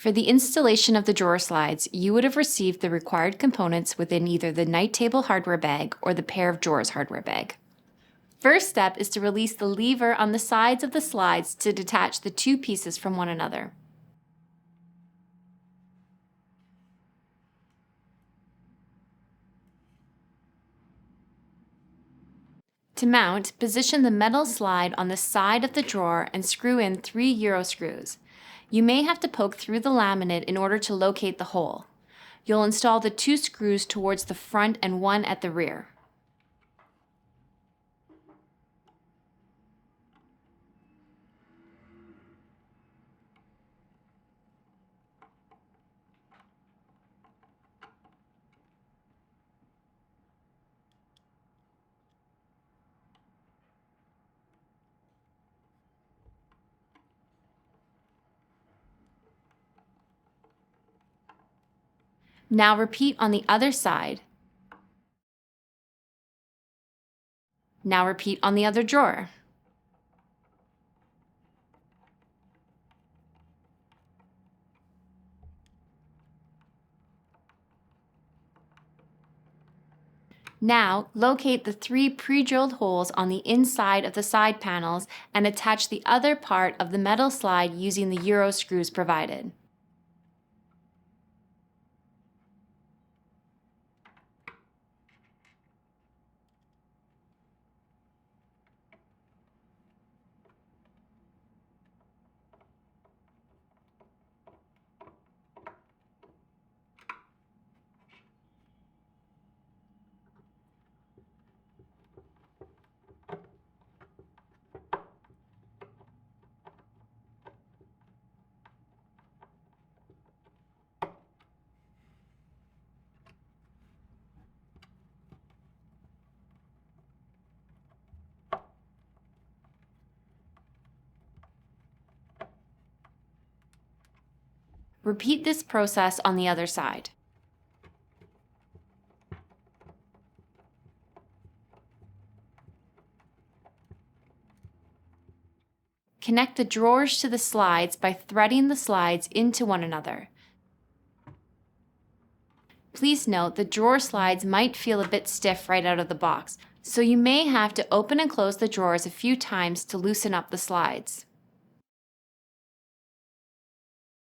For the installation of the drawer slides, you would have received the required components within either the night table hardware bag or the pair of drawers hardware bag. First step is to release the lever on the sides of the slides to detach the two pieces from one another. To mount, position the metal slide on the side of the drawer and screw in 3 Euro screws. You may have to poke through the laminate in order to locate the hole. You'll install the 2 screws towards the front and 1 at the rear. Now repeat on the other side. Now repeat on the other drawer. Now, locate the 3 pre-drilled holes on the inside of the side panels and attach the other part of the metal slide using the Euro screws provided. Repeat this process on the other side. Connect the drawers to the slides by threading the slides into one another. Please note the drawer slides might feel a bit stiff right out of the box, so you may have to open and close the drawers a few times to loosen up the slides.